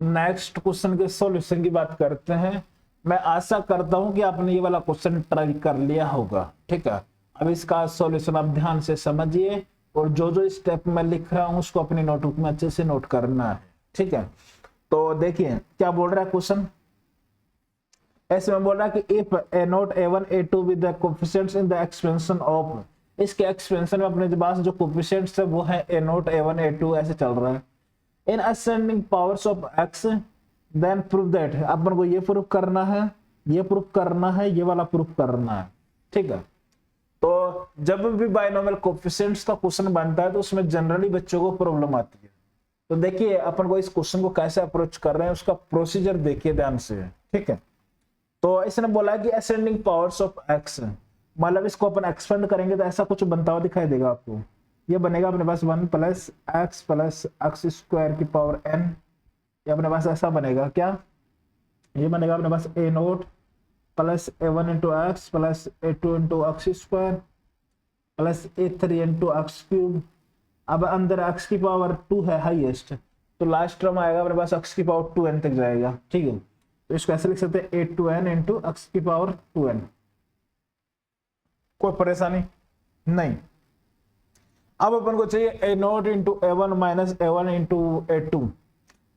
Next question के solution की बात करते हैं। मैं आशा करता हूं कि आपने ये वाला क्वेश्चन ट्राई कर लिया होगा। ठीक है, अब इसका सॉल्यूशन आप ध्यान से समझिए और जो जो स्टेप मैं लिख रहा हूं उसको अपनी नोटबुक में अच्छे से नोट करना है। ठीक है, तो देखिए क्या बोल रहा है क्वेश्चन। ऐसे में बोल रहा है कि if A note a1 a2 with the coefficients in the expansion of, इसके एक्सपेंशन में अपने पास जो कोएफिशिएंट्स है वो है a नोट a1 a2 ऐसे चल रहा है। In ascending powers of x then prove that, अपन को ये प्रूफ करना है, ये प्रूफ करना है, ये वाला प्रूफ करना है। ठीक है, तो जब भी बाइनोमियल कोएफिशिएंट्स का क्वेश्चन बनता है तो उसमें जनरली बच्चों को प्रॉब्लम आती है। तो देखिए अपन को इस क्वेश्चन को कैसे अप्रोच कर रहे हैं उसका प्रोसीजर देखिए ध्यान से। ठीक है, तो इसने बोला कि असेंडिंग पावर्स ऑफ x, मतलब इसको अपन एक्सपेंड करेंगे तो ऐसा कुछ बनता हुआ दिखाई देगा आपको। ये बनेगा अपने पास 1 प्लस एक्स स्क्वायर की पावर n, ये अपने पास ऐसा बनेगा। क्या ये बनेगा अपने पास a naught plus a1 into x plus a2 into x square plus a3 into x cube. अब अंदर x की पावर 2 है हाईएस्ट, तो लास्ट टर्म आएगा अपने पास x की पावर 2n तक जाएगा। ठीक है, तो इसको ऐसे लिख सकते हैं a2n इंटू एक्स की पावर 2n। कोई परेशानी नहीं। अब अपन को चाहिए a note into a1 minus a1 into a2,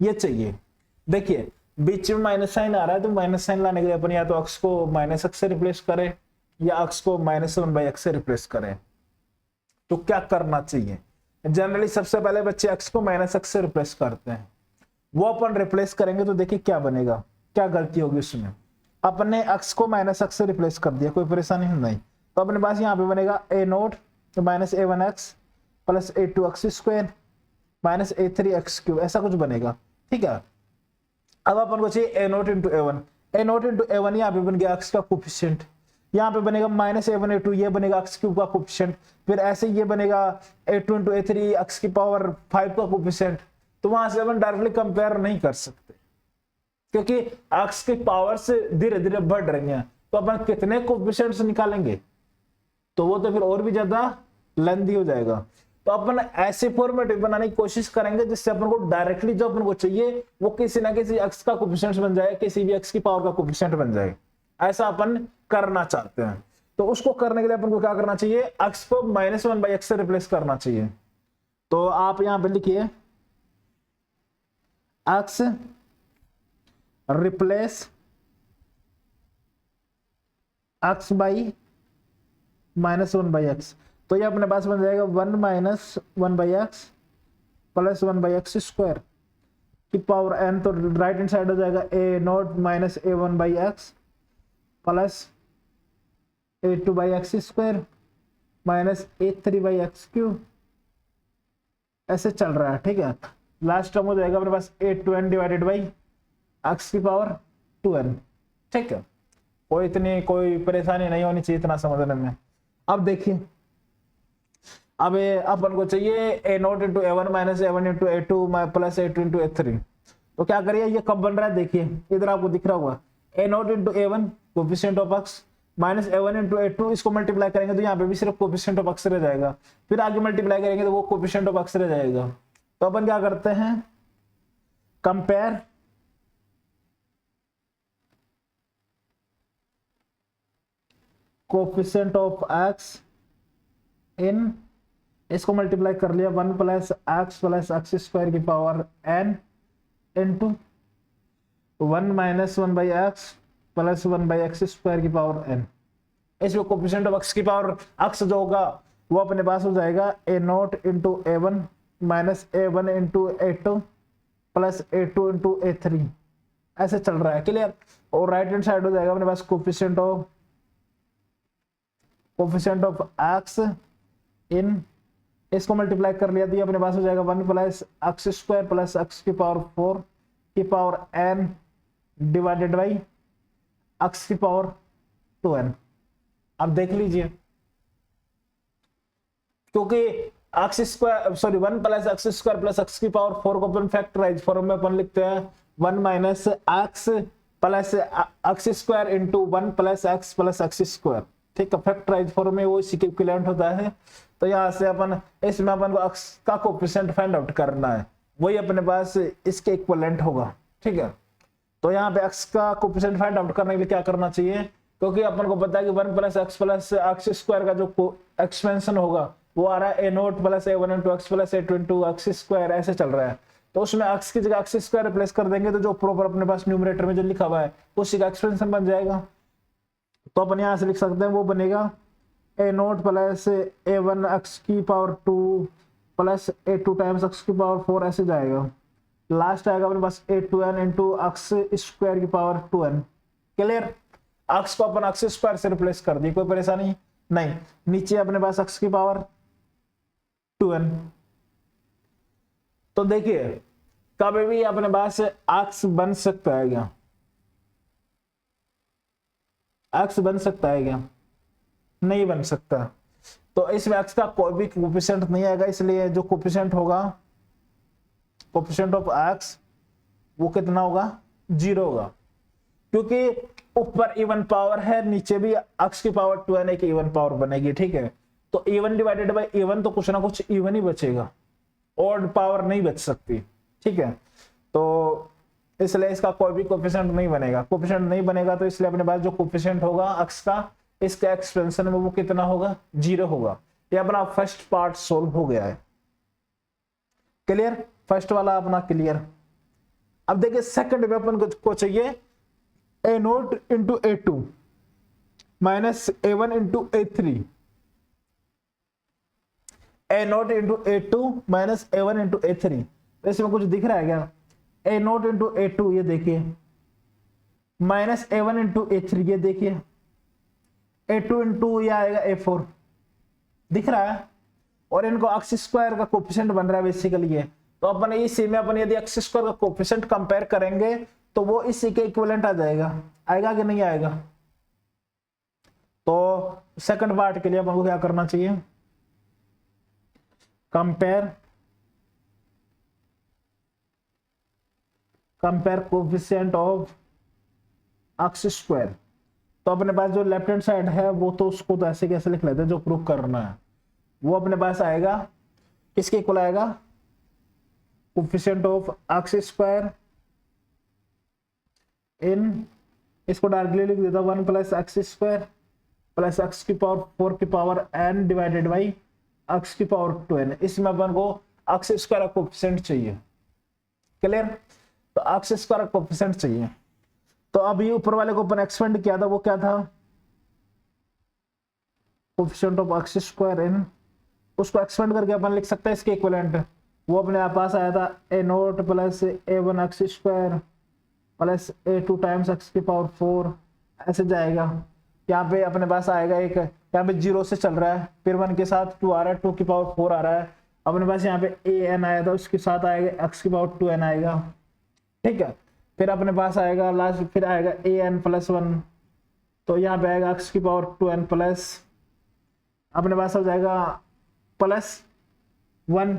ये चाहिए। देखिए बीच में माइनस साइन आ रहा है तो माइनस साइन लाने के लिए अपन या तो x को माइनस एक्स से रिप्लेस करें या x को माइनस 1/x से रिप्लेस करें। तो क्या करना चाहिए, जनरली सबसे पहले बच्चे x को माइनस एक्स से रिप्लेस करते हैं। वो अपन रिप्लेस करेंगे तो देखिए क्या बनेगा, क्या गलती होगी उसमें। अपने x को माइनस एक्स से रिप्लेस कर दिया, कोई परेशानी नहीं। तो अपने पास यहाँ पे बनेगा a note minus a1x plus a2x square minus a3x cube, ऐसा कुछ बनेगा। ठीक है, अब अपन को चाहिए a note into a1। a note into a1 यहाँ पे बन गया x का कोफिशिएंट, यहाँ पे बनेगा माइनस a1 a2, ये बनेगा x क्यूब का कोफिशिएंट, फिर ऐसे ये बनेगा a2 इंटू a3 x की पावर 5 का कोफिशिएंट। तो वहां से अपन डायरेक्टली कंपेयर नहीं कर सकते क्योंकि x की पावर से धीरे धीरे बढ़ रही है, तो अपन कितने कोफिशिएंट्स निकालेंगे तो वो तो फिर और भी ज्यादा लेंथी हो जाएगा। तो अपन ऐसे फॉर्मेट बनाने की कोशिश करेंगे जिससे अपन को डायरेक्टली जो अपन को चाहिए वो किसी ना किसी x का कोफिशिएंट बन जाए, किसी भी x की पावर का कोफिशिएंट बन जाए, ऐसा अपन करना चाहते हैं। तो उसको करने के लिए अपन को क्या करना चाहिए, x को माइनस 1/x से रिप्लेस करना चाहिए। तो आप यहां पे लिखिए x replace x by minus 1/x, तो ये अपने पास बन जाएगा 1 minus 1/x plus 1/x square की पावर n। तो राइट हैंड साइड हो जाएगा a note minus a1/x plus a2/x square minus a3/x cube, ऐसे चल रहा है। ठीक है, लास्ट टर्म हो जाएगा अपने पास a2n डिवाइडेड बाई x की पावर 2n। ठीक है, कोई परेशानी नहीं होनी चाहिए इतना समझने में। अब देखिए अब अपन को चाहिए a note into a1 minus a1 into a2 plus a2 into a3। तो क्या करिए, ये कब बन रहा है देखिए, इधर आपको दिख रहा होगा a note into a1 coefficient of x minus a1 into a2, इसको मल्टीप्लाई करेंगे तो यहाँ पे भी सिर्फ कोफिशिएंट ऑफ x रह जाएगा, फिर आगे मल्टीप्लाई करेंगे तो वो कोफिशिएंट ऑफ x रह जाएगा। तो अपन क्या करते हैं, कंपेयर कोफिशिएंट ऑफ x इन, इसको मल्टीप्लाई कर लिया 1 प्लस एक्स स्क्वायर की power n into 1 minus 1/x plus 1/x square की पावर n। इसमें कोफिशिएंट ऑफ x की पावर x जो होगा वो अपने पास हो जाएगा a note into a1 minus a1 into a2 plus a2 into a3, ऐसे चल रहा है। क्लियर, और राइट हैंड साइड हो जाएगा अपने पास कोफिशिएंट ऑफ x इन, इसको मल्टीप्लाई कर लिया तो ये अपने पास हो जाएगा 1 plus x square plus x की पावर 4 की power n divided by x की पावर 2n। अब देख लीजिए, क्योंकि x square 1 plus x square plus x की पावर 4 को अपन फैक्टराइज फॉर्म में अपन लिखते हैं 1 minus x plus x square into 1 plus x plus x square. ठीक है, फैक्टराइज फॉर्म में वो इसी के इक्विवेलेंट होता है। तो यहाँ से अपन इसमें अपन को x का कोफिशिएंट फाइंड आउट करना है, वही अपने पास इसके इक्विवेलेंट होगा। ठीक है। तो यहाँ पे x का कोफिशिएंट फाइंड आउट करने के लिए क्या करना चाहिए, क्योंकि अपन को पता है कि 1 प्लस एक्स स्क्वायर का जो एक्सपेंशन होगा वो आ रहा है ए नोट प्लस ए वन इंटू एक्स प्लस ए टू इंटू एक्स स्क्वायर, ऐसे चल रहा है। तो उसमें एक्स की जगह एक्स स्क्वायर रिप्लेस कर देंगे तो जो प्रॉपर अपने पास न्यूमरेटर में जो लिखा हुआ है उसी का एक्सपेंशन बन जाएगा। तो अपन यहाँ से लिख सकते हैं वो बनेगा a note plus A one x की पावर 2 प्लस ए टू टाइम्स एक्स की पावर 4, ऐसे जाएगा। लास्ट आएगा अपने पास a two n into x square की पावर 2n। क्लियर। एक्स को अपन एक्स स्क्वायर से रिप्लेस कर दी, कोई परेशानी नहीं। नीचे अपने पास एक्स की पावर 2n। तो देखिए कभी भी अपने पास एक्स बन सकता है क्या, एक्स बन सकता है क्या, नहीं बन सकता। तो इसमें एक्स का कोई भी कोफिशिएंट नहीं आएगा, इसलिए जो कोफिशिएंट होगा कोफिशिएंट ऑफ एक्स वो कितना होगा, 0 होगा, क्योंकि ऊपर इवन पावर है, नीचे भी एक्स की पावर 2n की इवन पावर बनेगी। ठीक है। तो इवन डिवाइडेड बाय इवन, तो कुछ ना कुछ इवन ही बचेगा, ऑड पावर नहीं बच सकती। ठीक है। तो इसलिए इसका कोई भी कोफिशिएंट नहीं बनेगा। कोफिशिएंट नहीं बनेगा तो इसलिए अपने पास जो कोफिशिएंट होगा एक्स का इसका एक्सपेंशन में वो कितना होगा, 0 होगा। ये अपना फर्स्ट पार्ट सोल्व हो गया है। क्लियर। फर्स्ट वाला अपना क्लियर। अब देखिए सेकंड में अपन को चाहिए a nought into a two minus a one into a three, a nought into a two minus a one into a three. इसमें कुछ दिख रहा है क्या, a nought into a two ये देखिए, minus a one into a three ये देखिए, ए टू इंटू ये आएगा ए फोर, दिख रहा है। और इनको एक्स स्क्वायर का कोफिशिएंट बन रहा है बेसिकली ये। तो अपन इसी में अपन यदि एक्स स्क्वायर का कोफिशिएंट कंपेयर करेंगे तो वो इसी के इक्विवेलेंट आ जाएगा, आएगा कि नहीं आएगा। तो सेकंड पार्ट के लिए अपन को क्या करना चाहिए, compare coefficient of x square. तो अपने पास जो लेफ्ट हैंड साइड है वो तो उसको तो ऐसे कैसे लिख लेते हैं, जो प्रूव करना है वो अपने पास आएगा, किसके इक्वल आएगा, कोफिशिएंट ऑफ एक्स स्क्वायर इन, इसको डायरेक्टली लिख देता 1 plus x square plus x की पावर 4 की power n divided by x की पावर 2n। इसमें अपन को एक्स स्क्वायर का कोफिशिएंट चाहिए। क्लियर। तो एक्स स्क्वायर का कोफिशिएंट चाहिए। तो अभी ऊपर वाले को अपन एक्सपेंड किया था, वो क्या था, कोफिशिएंट ऑफ एक्स स्क्वायर इन, उसको एक्सपेंड करके अपन लिख सकते हैं इसके इक्विवेलेंट। वो अपने पास आया था ए नोट प्लस ए वन एक्स स्क्वायर प्लस ए टू टाइम्स एक्स की पावर 4, ऐसे जाएगा। यहाँ पे अपने पास आएगा एक, यहाँ पे 0 से चल रहा है, फिर 1 के साथ 2 आ रहा है, 2 की पावर 4 आ रहा है। अपने पास यहाँ पे ए एन आया था, उसके साथ आएगा एक्स की पावर 2n आएगा। ठीक है। फिर अपने पास आएगा लास्ट, फिर आएगा ए एन प्लस 1, तो यहाँ पे आएगा एक्स की पावर 2n प्लस, अपने पास हो जाएगा प्लस 1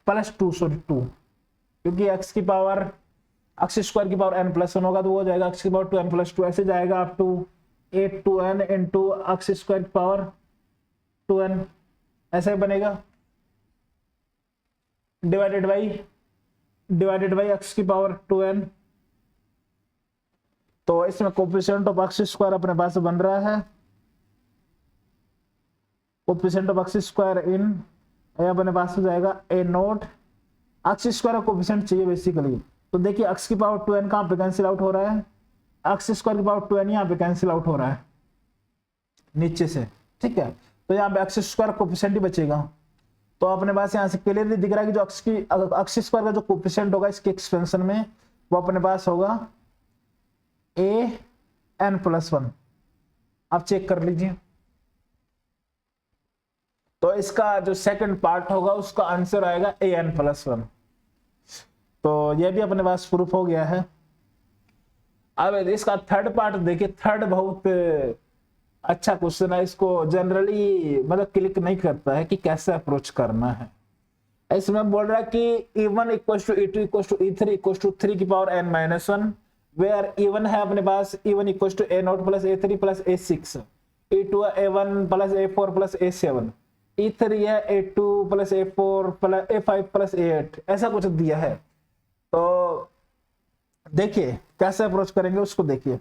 प्लस 2, सॉरी 2, क्योंकि एक्स की पावर एक्स स्क्वायर की पावर n प्लस 1 होगा तो वो हो जाएगा एक्स की पावर 2n प्लस 2, ऐसे जाएगा up to 8 2n into x square की पावर 2n, ऐसे बनेगा, डिवाइडेड बाई एक्स की पावर 2n। तो इसमें कोफिशिएंट ऑफ एक्स स्क्वायर अपने पास बन रहा है, कोफिशिएंट ऑफ एक्स स्क्वायर इन, अपने पास हो जाएगा ए नोट, एक्स स्क्वायर का कोफिशिएंट चाहिए बेसिकली। तो देखिए एक्स की पावर 2n कहां पे कैंसिल आउट हो रहा है, एक्स स्क्वायर की पावर 2n यहाँ पे कैंसिल आउट हो रहा है नीचे से। ठीक है। तो यहाँ पे एक्स स्क्वायर कोफिशिएंट ही बचेगा। तो अपने पास यहाँ से क्लियरली दिख रहा है कि जो एक्स स्क्वायर का जो कोफिशिएंट होगा इसके एक्सपेंशन में वो अपने पास होगा ए एन प्लस 1। आप चेक कर लीजिए। तो इसका जो सेकंड पार्ट होगा उसका आंसर आएगा ए एन प्लस 1। तो यह भी अपने पास प्रूफ हो गया है। अब इसका थर्ड पार्ट देखिए, थर्ड बहुत अच्छा क्वेश्चन है, इसको जनरली मतलब क्लिक नहीं करता है कि कैसे अप्रोच करना है। इसमें बोल रहा है कि e1 equal to e2 equal to e3 equal to 3 की power n minus 1, where e1 है अपने पास e1 equal to a naught plus a3 plus a6, e2 है a1 plus a4 plus a7, e3 है a2 plus a4 plus a5 plus a8, ऐसा कुछ दिया है। तो देखिए कैसे अप्रोच करेंगे उसको देखिए।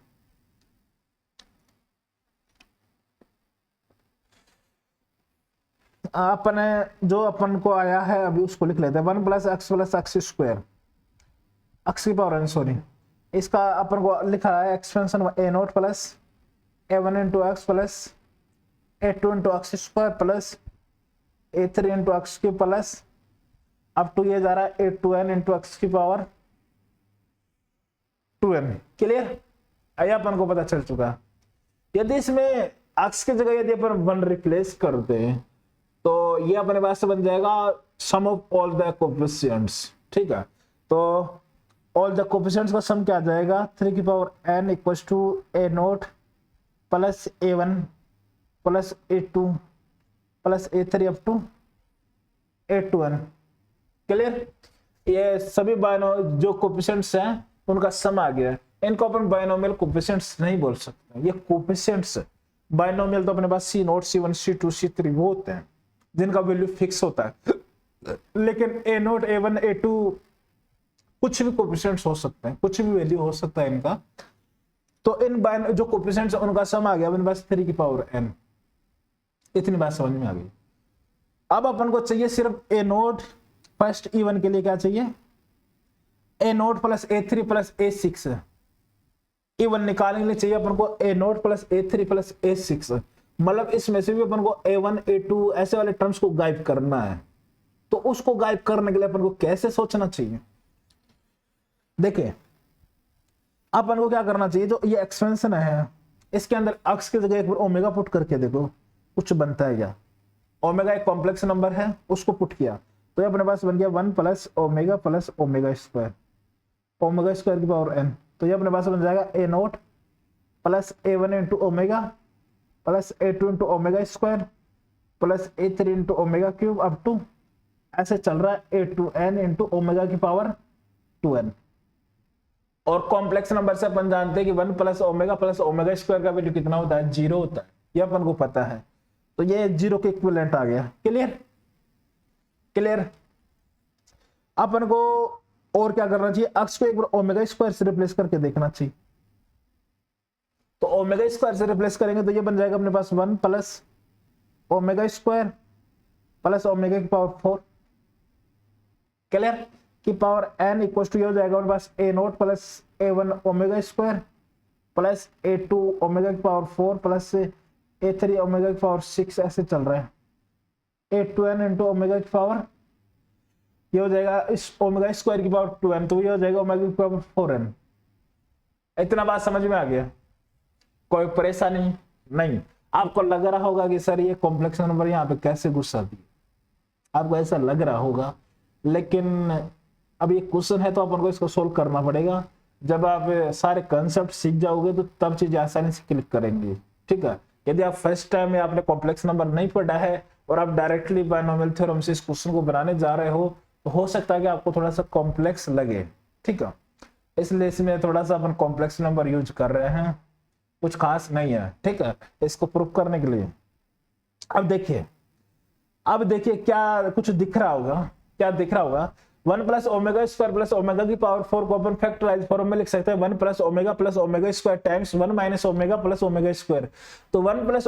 अपने जो अपन को आया है अभी उसको लिख लेते हैं, 1 प्लस एक्स स्क्वायर, एक्स की पावर n, सॉरी, इसका अपन को लिखा है expansion a note plus A one into x plus A two into x square plus A three into x की प्लस अब टू ये जा रहा है a two n into x की पावर 2n। क्लियर, आया अपन को पता चल चुका है। यदि इसमें एक्स की जगह यदि अपन 1 रिप्लेस करते हैं तो ये अपने पास से बन जाएगा सम ऑफ ऑल द कोफिशिएंट्स। ठीक है, तो ऑल द कोफिशिएंट्स का सम क्या आ जाएगा, 3 की power n equal to A note plus A one plus A two plus A three up to A two N. Clear, ये सभी जो कोफिशिएंट्स हैं उनका सम आ गया है। इनको अपन बायनोमियल कोफिशिएंट्स नहीं बोल सकते, ये कोफिशिएंट्स। बायनोमियल तो अपने पास C nought C one C two C three वो होते हैं जिनका वैल्यू फिक्स होता है, लेकिन a nought a one a two कुछ भी कोफिशिएंट्स हो सकते हैं, कुछ भी वैल्यू हो सकता है इनका। तो इन जो कोफिशिएंट्स उनका सम आ गया अपने पास 3 की पावर n। इतनी बात समझ में आ गई। अब अपन को चाहिए सिर्फ ए नोट, फर्स्ट E1 के लिए क्या चाहिए, a note plus A three plus A six. E1 निकालने के लिए चाहिए अपन को ए नोट प्लस ए थ्री प्लस ए सिक्स, मतलब इसमें से भी अपन को A1 A2 ऐसे वाले टर्म्स को गायब करना है। तो उसको गायब करने के लिए अपन को कैसे सोचना चाहिए, देखिए अपन को क्या करना चाहिए, जो ये एक्सपेंशन है इसके अंदर एक्स की जगह एक बार ओमेगा पुट करके देखो कुछ बनता है क्या। ओमेगा एक कॉम्प्लेक्स नंबर है, उसको पुट किया तो ये अपने पास बन गया 1 plus omega square, omega square की पावर n। तो ये अपने पास बन जाएगा a note plus A one into omega plus A two into omega square plus A three into omega cube up to ऐसे चल रहा है a two n into omega की पावर 2n। और कॉम्प्लेक्स नंबर से अपन जानते हैं कि 1 प्लस ओमेगा स्क्वायर का वैल्यू कितना होता है, 0 होता है, ये अपन को पता है। तो ये 0 के इक्विवेलेंट आ गया। Clear, clear. अपन को और क्या करना चाहिए, एक्स को एक बार ओमेगा स्क्वायर से रिप्लेस करके देखना चाहिए। तो ओमेगा स्क्वायर से रिप्लेस करेंगे तो ये बन जाएगा अपने पास 1 plus omega square plus omega की पावर 4। क्लियर, की पावर n इक्वल टू ये हो जाएगा अपने पास a note plus A one omega square plus A two omega की पावर 4 प्लस ए थ्री ओमेगा की पावर 6 ऐसे चल रहा है a two n into omega की पावर, ये हो जाएगा इस ओमेगा स्क्वायर की पावर 2n, तो ये हो जाएगा ओमेगा की पावर 4n। इतना बात समझ में आ गया, कोई परेशानी नहीं। आपको लग रहा होगा कि सर ये कॉम्प्लेक्स नंबर यहाँ पे कैसे घुसा दिए, आपको ऐसा लग रहा होगा, लेकिन अब ये क्वेश्चन है तो अपन को इसको सोल्व करना पड़ेगा। जब आप सारे कंसेप्ट सीख जाओगे तो तब चीजें आसानी से क्लिक करेंगे। ठीक है, यदि आप फर्स्ट टाइम में आपने कॉम्प्लेक्स नंबर नहीं पढ़ा है और आप डायरेक्टली बायनोमियल थ्योरम से इस क्वेश्चन को बनाने जा रहे हो सकता है कि आपको थोड़ा सा कॉम्प्लेक्स लगे। ठीक है, इसलिए इसमें थोड़ा सा अपन कॉम्प्लेक्स नंबर यूज कर रहे हैं, कुछ खास नहीं है। ठीक है, इसको प्रूव करने के लिए अब देखिए क्या कुछ दिख रहा होगा, क्या दिख रहा होगा, 1 plus omega square plus omega की पावर 4 को अपन फैक्टराइज फॉर्म में लिख सकते हैं 1 plus omega square times 1 minus omega plus omega square. तो 1 प्लस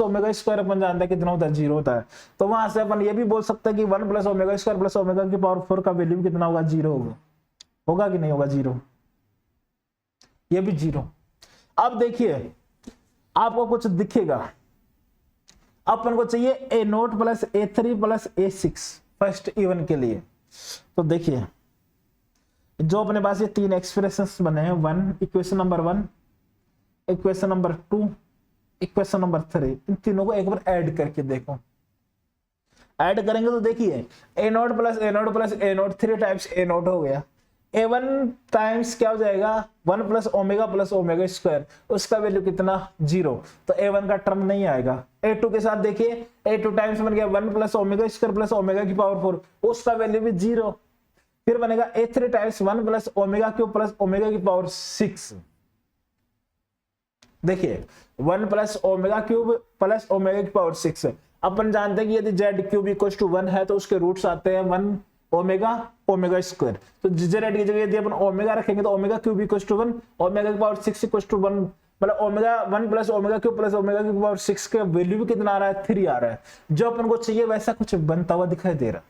ओमेगा स्क्वायर अपन जानते हैं कितना होता है, 0 होता है। तो वहां से अपन ये भी बोल सकते हैं कि 1 plus omega square plus omega की पावर 4 का वैल्यू कितना होगा, 0 होगा कि नहीं होगा, 0, ये भी 0। अब देखिए आपको कुछ दिखेगा, अपन को चाहिए a note plus A three plus A six first E1 के लिए। तो देखिए जो अपने पास ये 3 एक्सप्रेशंस बने हैं, 1 equation number 1, equation number 2, equation number 3, इन तीनों को एक बार ऐड करके देखो। ऐड करेंगे तो देखिए ए नोट प्लस ए नोट प्लस ए नोट 3 टाइम्स ए नोट हो गया, A1 टाइम्स क्या हो जाएगा 1 प्लस ओमेगा स्क्वायर, उसका वैल्यू कितना, 0, तो A1 का टर्म नहीं आएगा। A2 के साथ देखिए A2 टाइम्स बन गया 1 plus omega square plus omega की पावर 4, उसका वैल्यू भी 0। फिर बनेगा A3 times 1 plus omega cube plus omega की पावर 6। देखिए 1 plus omega cube plus omega की पावर 6, अपन जानते हैं कि यदि z क्यूब इक्वल टू 1 है तो उसके रूट्स आते हैं 1 ओमेगा ओमेगा स्क्वायर। तो जेड की जगह यदि अपन ओमेगा रखेंगे तो omega cube equal to 1, omega की पावर 6 इक्वल टू 1, मतलब omega 1 plus omega cube plus omega की पावर 6 का वैल्यू भी कितना आ रहा है, 3 आ रहा है। जो अपन को चाहिए वैसा कुछ बनता हुआ दिखाई दे रहा है।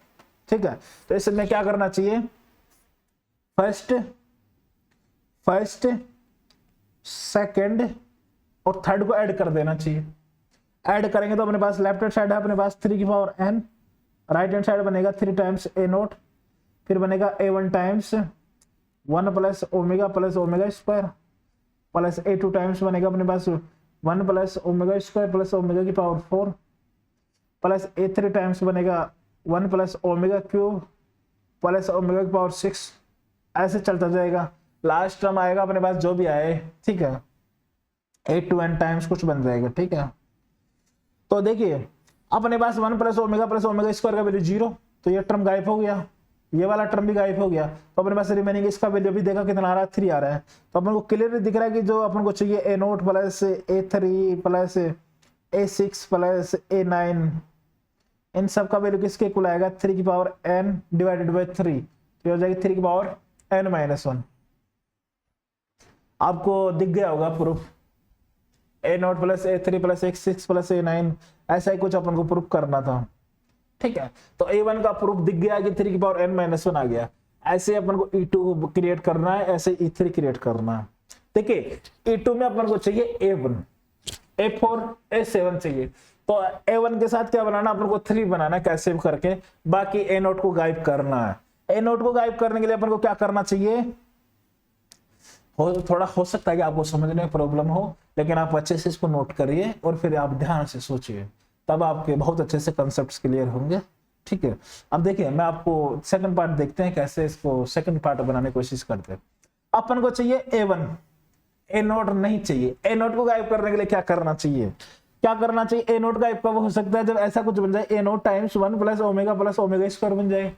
ठीक है, तो इसमें क्या करना चाहिए, फर्स्ट सेकंड और थर्ड को ऐड कर देना चाहिए। ऐड करेंगे तो अपने पास लेफ्ट हैंड साइड है अपने पास 3 की power n, right hand side बनेगा 3 टाइम्स a नोट, फिर बनेगा a1 times 1 plus omega square plus a2 times बनेगा अपने पास 1 plus omega square plus omega की पावर 4 प्लस a3 टाइम्स बनेगा 1 plus omega cube plus omega की पावर 6। ऐसे चलता जाएगा, लास्ट टर्म आएगा अपने पास जो भी आए, ठीक है, a2n टाइम्स कुछ बन जाएगा। ठीक है, तो देखिए अपने पास 1 प्लस ओमेगा स्क्वायर का वैल्यू 0, तो ये टर्म गायब हो गया, ये वाला टर्म भी गायब हो गया। तो अपने पास रिमेनिंग इसका वैल्यू भी देखा कितना आ रहा है, 3 आ रहा है। तो अपन को क्लियरली दिख रहा है कि जो अपन को चाहिए a note plus a3 plus a6 plus a9, इन सब का वैल्यू किसके इक्वल आएगा, 3 की पावर n डिवाइडेड बाय 3, तो हो जाएगी 3 की पावर n माइनस 1। आपको दिख गया होगा proof, a note plus a3 plus a6 plus a9, ऐसा ही कुछ अपन को प्रूफ करना था। ठीक है, तो a1 का प्रूफ दिख गया कि 3 की पावर n माइनस 1 आ गया। ऐसे अपन को e2 क्रिएट करना है, ऐसे e3 क्रिएट करना है। देखिए e2 में अपन को चाहिए a1, a4, a7 चाहिए, तो a1 के साथ क्या बनाना, अपन को 3 बनाना है कैसे भी करके, बाकी a नोट को गायब करना है। a नोट को गायब करने के लिए अपन को क्या करना चाहिए, थोड़ा हो सकता है कि आपको समझने में प्रॉब्लम हो, लेकिन आप अच्छे से इसको नोट करिए और फिर आप ध्यान से सोचिए, तब आपके बहुत अच्छे से कंसेप्ट्स क्लियर होंगे। ठीक है, अब देखिए मैं आपको सेकंड पार्ट देखते हैं कैसे इसको सेकंड पार्ट बनाने की कोशिश करते हैं। अपन को चाहिए a1, a नोट नहीं चाहिए। a नोट को गायब करने के लिए क्या करना चाहिए, a नोट गायब कब हो सकता है, जब ऐसा कुछ बन जाए a note times 1 plus omega square बन जाए,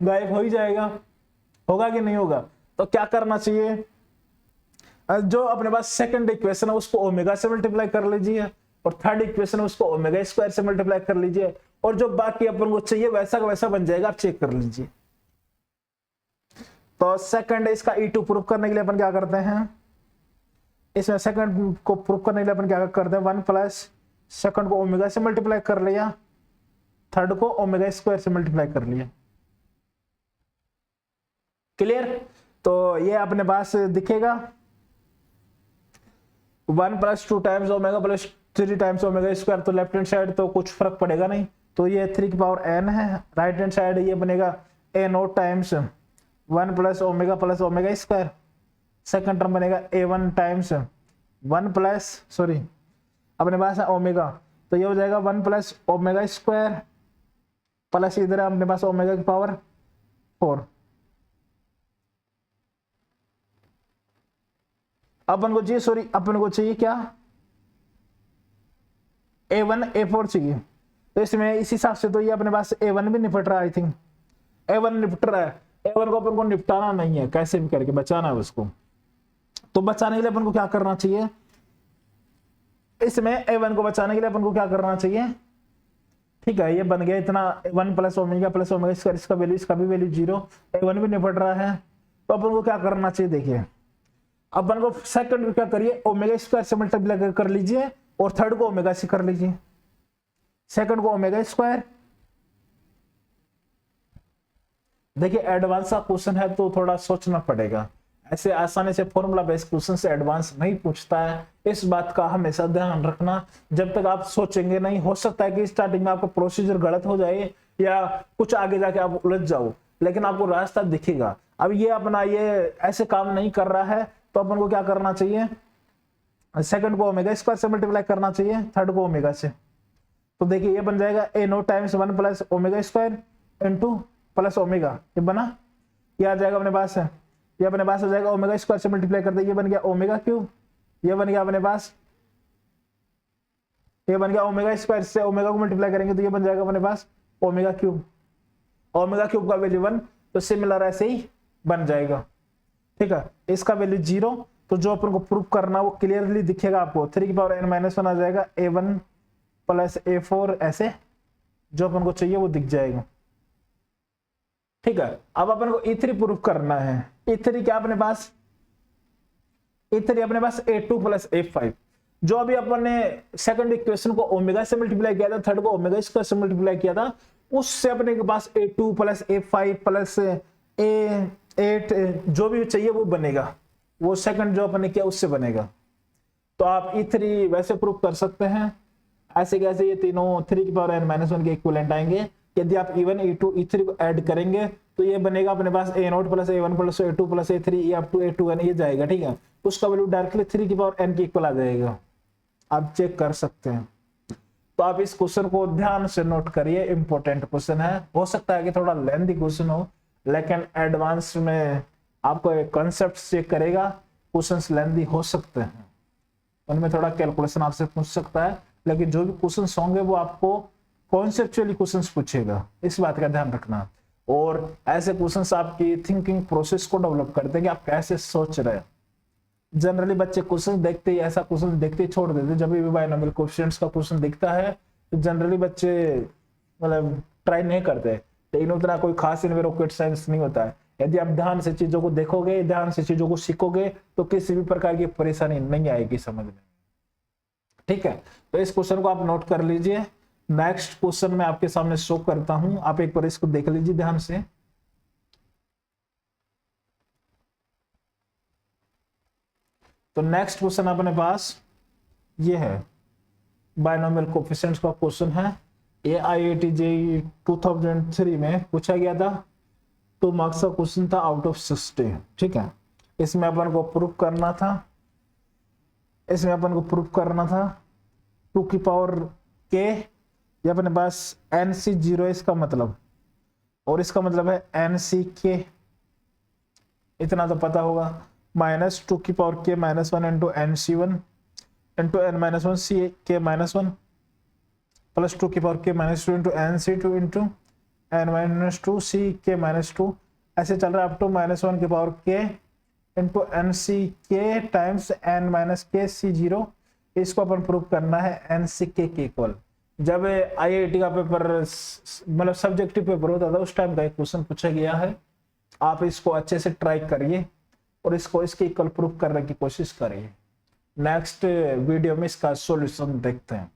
गायब हो ही जाएगा, होगा कि नहीं होगा। तो क्या करना चाहिए, जो अपने पास सेकंड इक्वेशन है उसको ओमेगा से मल्टीप्लाई कर लीजिए और थर्ड इक्वेशन है उसको ओमेगा स्क्वायर से मल्टीप्लाई कर लीजिए, और जो बाकी अपन को चाहिए वैसा का वैसा बन जाएगा, आप चेक कर लीजिए। तो सेकंड इसका e2 प्रूफ करने के लिए अपन क्या करते हैं, इसमें सेकंड को प्रूफ करने के लिए अपन क्या करते हैं, 1 प्लस सेकंड को ओमेगा से मल्टीप्लाई कर लिया, थर्ड को ओमेगा स्क्वायर से मल्टीप्लाई कर लिया। क्लियर, तो ये अपने पास दिखेगा 1 plus 2 times omega plus 3 times omega square, तो लेफ्ट हैंड साइड तो कुछ फर्क पड़ेगा नहीं, तो ये 3 की पावर n है। राइट हैंड साइड ये बनेगा a note times 1 plus omega square, second term बनेगा a1 टाइम्स 1 प्लस अपने पास है ओमेगा, तो ये हो जाएगा 1 प्लस ओमेगा स्क्वायर प्लस इधर अपने पास ओमेगा की पावर 4। अपन को चाहिए क्या, a1 a4 चाहिए, तो इसमें इस हिसाब से तो ये अपने पास a1 भी निपट रहा है, आई थिंक a1 निपट रहा है। a1 को अपन को निपटाना नहीं है, कैसे भी करके बचाना है उसको। तो बचाने के लिए अपन को क्या करना चाहिए, इसमें a1 को बचाने के लिए अपन को क्या करना चाहिए, ठीक है, ये बन गया इतना 1 प्लस ओमेगा स्क्वायर, इसका वैल्यू, इसका भी वैल्यू 0, a1 भी निपट रहा है। तो अपन को क्या करना चाहिए, देखिए अपन को सेकंड को क्या करिए, ओमेगा स्क्वायर से मल्टीप्लाई कर लीजिए और थर्ड को ओमेगा से कर लीजिए। सेकंड को ओमेगा स्क्वायर, देखिए एडवांस का क्वेश्चन है तो थोड़ा सोचना पड़ेगा, ऐसे आसानी से फॉर्मूला बेस्ड क्वेश्चन से एडवांस नहीं पूछता है, इस बात का हमेशा ध्यान रखना। जब तक आप सोचेंगे नहीं, हो सकता है कि स्टार्टिंग में आपका प्रोसीजर गलत हो जाए या कुछ आगे जाके आप उलझ जाओ, लेकिन आपको रास्ता दिखेगा। अब ये अपना ये ऐसे काम नहीं कर रहा है, तो अपन को क्या करना चाहिए, सेकंड को ओमेगा स्क्वायर से मल्टीप्लाई करना चाहिए, थर्ड को ओमेगा से। तो देखिए ये बन जाएगा a note times 1 plus omega square into plus omega, ये बना, ये आ जाएगा अपने पास है, ये अपने पास आ जाएगा ओमेगा स्क्वायर से मल्टीप्लाई कर दे, ये बन गया ओमेगा क्यूब, ये बन गया अपने पास, ये बन गया ओमेगा स्क्वायर से ओमेगा को मल्टीप्लाई करेंगे तो ये बन जाएगा अपने पास ओमेगा क्यूब। ओमेगा क्यूब का वैल्यू 1, तो सिमिलर ऐसे ही बन जाएगा। ठीक है, इसका वैल्यू 0, तो जो अपन को प्रूफ करना वो क्लियरली दिखेगा आपको, 3 की पावर n माइनस 1 आ जाएगा, a1 प्लस a4, ऐसे जो अपन को चाहिए वो दिख जाएगा। ठीक है, अब अपन को E3 प्रूफ करना है। E3 क्या अपने पास, E3 अपने पास A2 प्लस A5, जो अभी अपन ने सेकंड इक्वेशन को ओमेगा से मल्टीप्लाई किया था, थर्ड को ओमेगा स्क्वायर से मल्टीप्लाई किया था, उससे अपने के पास A2 plus A5 plus A8 जो भी चाहिए वो बनेगा, वो सेकंड जो अपन ने किया उससे बनेगा। तो आप E3 वैसे प्रूफ कर सकते हैं, ऐसे कैसे, ये तीनों 3 की पावर n-1 के इक्विवेलेंट आएंगे। यदि आप E1 E2 E3 को ऐड करेंगे तो ये बनेगा अपने पास A0 plus A1 plus A2 plus A3 ये अप टू A2n ये जाएगा, ठीक है, उसका वैल्यू डायरेक्टली 3 की पावर n के इक्वल आ जाएगा, आप चेक कर सकते हैं। तो आप इस क्वेश्चन को ध्यान से नोट करिए, इंपॉर्टेंट क्वेश्चन है, हो सकता है कि थोड़ा लेंथी क्वेश्चन हो, लेकिन एडवांस में आपको एक कॉन्सेप्ट चेक करेगा, क्वेश्चंस लेंथी हो सकते हैं, उनमें थोड़ा कैलकुलेशन आपसे पूछ सकता है, लेकिन जो भी क्वेश्चंस होंगे वो आपको कॉन्सेप्चुअली क्वेश्चंस पूछेगा, इस बात का ध्यान रखना। और ऐसे क्वेश्चंस आपकी थिंकिंग प्रोसेस को डेवलप करते हैं कि आप कैसे सोच रहे हैं। जनरली बच्चे क्वेश्चन देखते ही, ऐसा क्वेश्चन देखते ही छोड़ देते, जब भी बायनोमियल कोएफिशिएंट्स का क्वेश्चन दिखता है तो जनरली बच्चे मतलब ट्राई नहीं करते, लेकिन उतना कोई खास इनमें रॉकेट साइंस नहीं होता है। यदि आप ध्यान से चीजों को देखोगे, ध्यान से चीजों को सीखोगे तो किसी भी प्रकार की परेशानी नहीं आएगी समझ में, ठीक है। तो इस क्वेश्चन को आप नोट कर लीजिए। नेक्स्ट क्वेश्चन मैं आपके सामने शो करता हूं, आप एक बार इसको देख लीजिए ध्यान से। तो नेक्स्ट क्वेश्चन अपने पास ये है, बायनोमियल कोएफिशिएंट्स का क्वेश्चन है, ये IIT JEE 2003 में पूछा गया था, तो मार्क्स का क्वेश्चन था आउट ऑफ 60, ठीक है। इसमें अपन को प्रूफ करना था, इसमें अपन को प्रूफ करना था 2 की पावर k, ये अपने पास NC0 इसका मतलब, और इसका मतलब है NCk, इतना तो पता होगा, माइनस 2 की power k minus 1 into NC1 into n-1 Ck-1 plus 2 की power k minus 2 into NC2 into n-2 Ck-2, ऐसे चल रहा है अप टू -1 की power k into NCk times n-k C0। इसको अपन प्रूव करना है NCk के इक्वल। जब IIT का पेपर मतलब सब्जेक्टिव पेपर होता था उस टाइम का एक क्वेश्चन पूछा गया है, आप इसको अच्छे से ट्राई करिए और इसको इसके इक्वल प्रूफ करने की कोशिश करिए। नेक्स्ट वीडियो में इसका सॉल्यूशन देखते हैं।